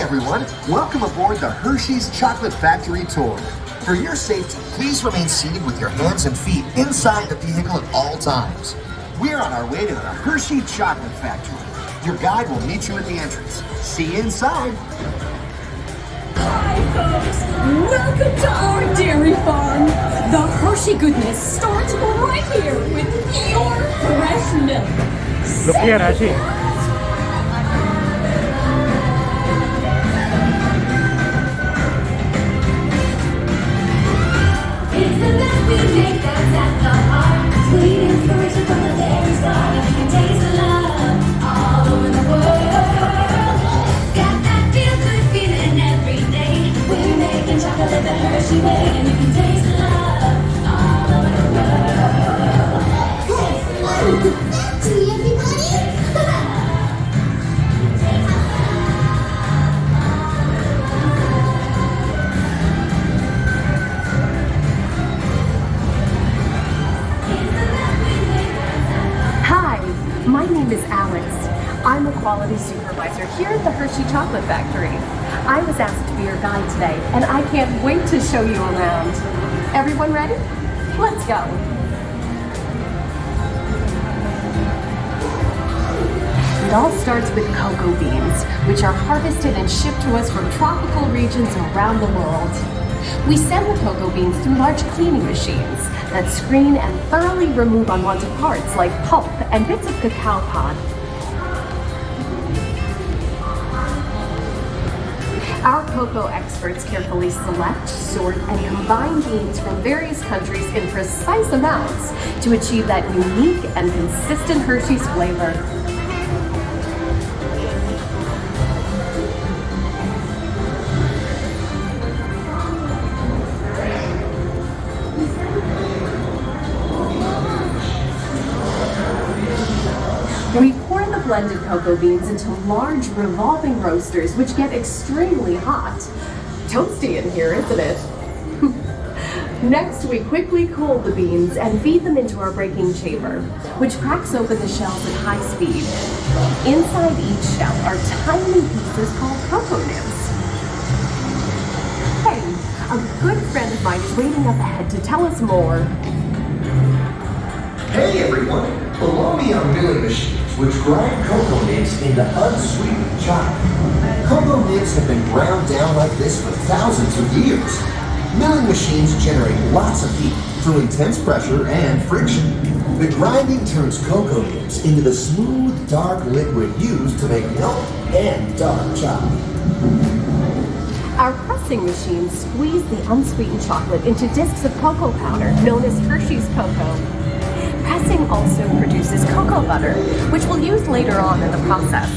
everyone. Welcome aboard the Hershey's Chocolate Factory Tour. For your safety, please remain seated with your hands and feet inside the vehicle at all times. We're on our way to the Hershey Chocolate Factory. Your guide will meet you at the entrance. See you inside. Hi folks, welcome to our dairy farm. The Hershey goodness starts right here with pure fresh milk. Look here, Hershey. It's the best we make that's at the heart. Sweet inspiration from the dairy star. You can taste the love all over the world. Got that feel good feeling every day. We're making chocolate the Hershey way, and you can taste the love all over the world. Factory, everybody! Hi, my name is Alex. I'm a quality supervisor here at the Hershey Chocolate Factory. I was asked to be your guide today, and I can't wait to show you around. Everyone ready? Let's go. It all starts with cocoa beans, which are harvested and shipped to us from tropical regions around the world. We send the cocoa beans through large cleaning machines that screen and thoroughly remove unwanted parts like pulp and bits of cacao pod. Our cocoa experts carefully select, sort, and combine beans from various countries in precise amounts to achieve that unique and consistent Hershey's flavor. We pour the blended cocoa beans into large revolving roasters, which get extremely hot. Toasty in here, isn't it? Next, we quickly cool the beans and feed them into our breaking chamber, which cracks open the shells at high speed. Inside each shell are tiny pieces called cocoa nibs. Hey, a good friend of mine is waiting up ahead to tell us more. Hey everyone, below me are milling machines which grind cocoa nibs into unsweetened chocolate. Cocoa nibs have been ground down like this for thousands of years. Milling machines generate lots of heat through intense pressure and friction. The grinding turns cocoa nibs into the smooth, dark liquid used to make milk and dark chocolate. Our pressing machines squeeze the unsweetened chocolate into discs of cocoa powder, known as Hershey's cocoa. Pressing also produces cocoa butter, which we'll use later on in the process.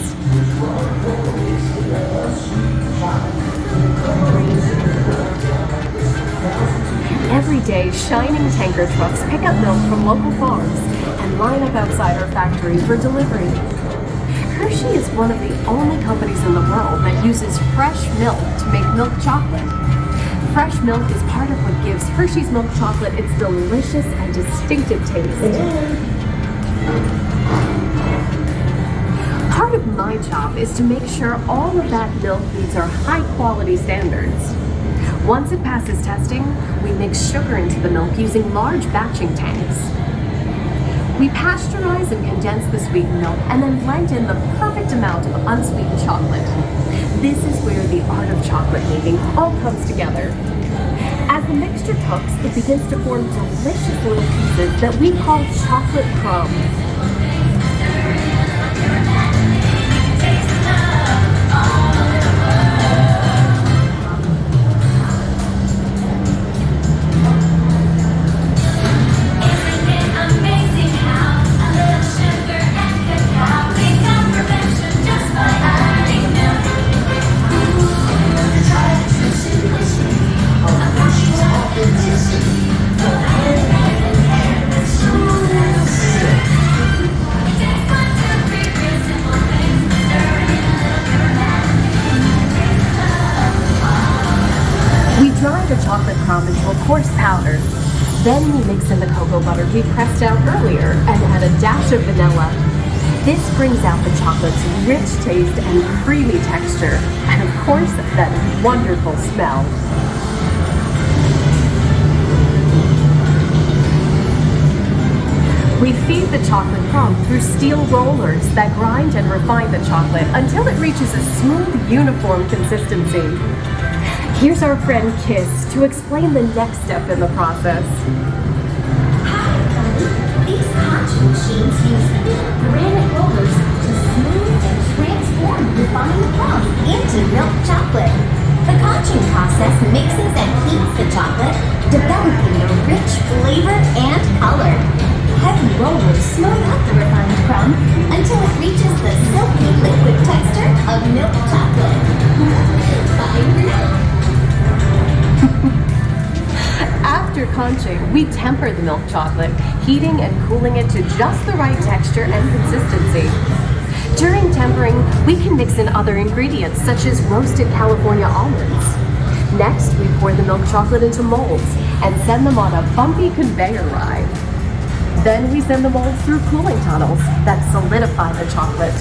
Every day, shining tanker trucks pick up milk from local farms and line up outside our factory for delivery. Hershey is one of the only companies in the world that uses fresh milk to make milk chocolate. Fresh milk is part of what gives Hershey's milk chocolate its delicious and distinctive taste. Part of my job is to make sure all of that milk meets our high quality standards. Once it passes testing, we mix sugar into the milk using large batching tanks. We pasteurize and condense the sweetened milk and then blend in the perfect amount of unsweetened chocolate. This is where the art of chocolate making all comes together. As the mixture cooks, it begins to form delicious little pieces that we call chocolate crumbs. Dry the chocolate crumb into a coarse powder. Then we mix in the cocoa butter we pressed out earlier and add a dash of vanilla. This brings out the chocolate's rich taste and creamy texture, and of course, that wonderful smell. We feed the chocolate crumb through steel rollers that grind and refine the chocolate until it reaches a smooth, uniform consistency. Here's our friend Kiss to explain the next step in the process. Hi, everybody. These conching machines use thick granite rollers to smooth and transform refined crumb into milk chocolate. The conching process mixes and heats the chocolate, developing a rich flavor and color. Heavy rollers smooth out the refined crumb until it reaches the silky liquid texture of milk chocolate. Bye for now. After conching, we temper the milk chocolate, heating and cooling it to just the right texture and consistency. During tempering, we can mix in other ingredients such as roasted California almonds. Next, we pour the milk chocolate into molds and send them on a bumpy conveyor ride. Then we send the molds through cooling tunnels that solidify the chocolate.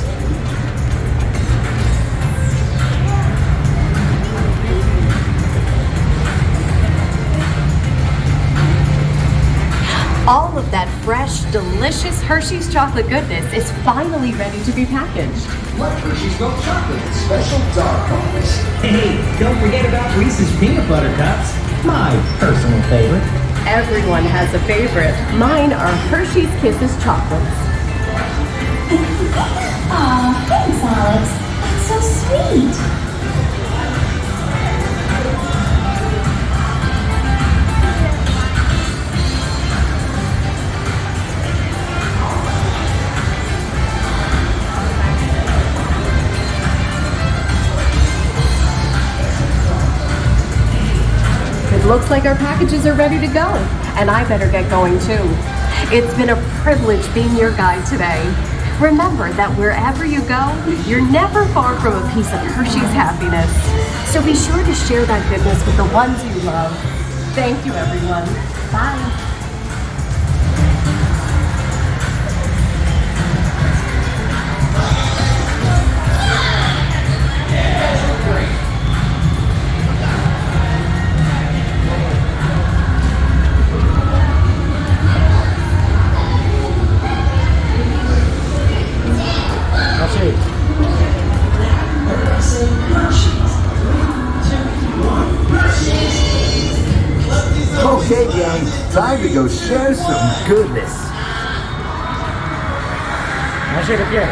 All of that fresh, delicious Hershey's chocolate goodness is finally ready to be packaged. Like Hershey's milk chocolate in special dark colors. Hey, don't forget about Reese's Peanut Butter Cups, my personal favorite. Everyone has a favorite. Mine are Hershey's Kisses chocolates. Aw, thanks, Alex. That's so sweet. It looks like our packages are ready to go, and I better get going too. It's been a privilege being your guide today. Remember that wherever you go, you're never far from a piece of Hershey's happiness. So be sure to share that goodness with the ones you love. Thank you, everyone. Bye. Okay, gang, time to go share some goodness. Achei que é.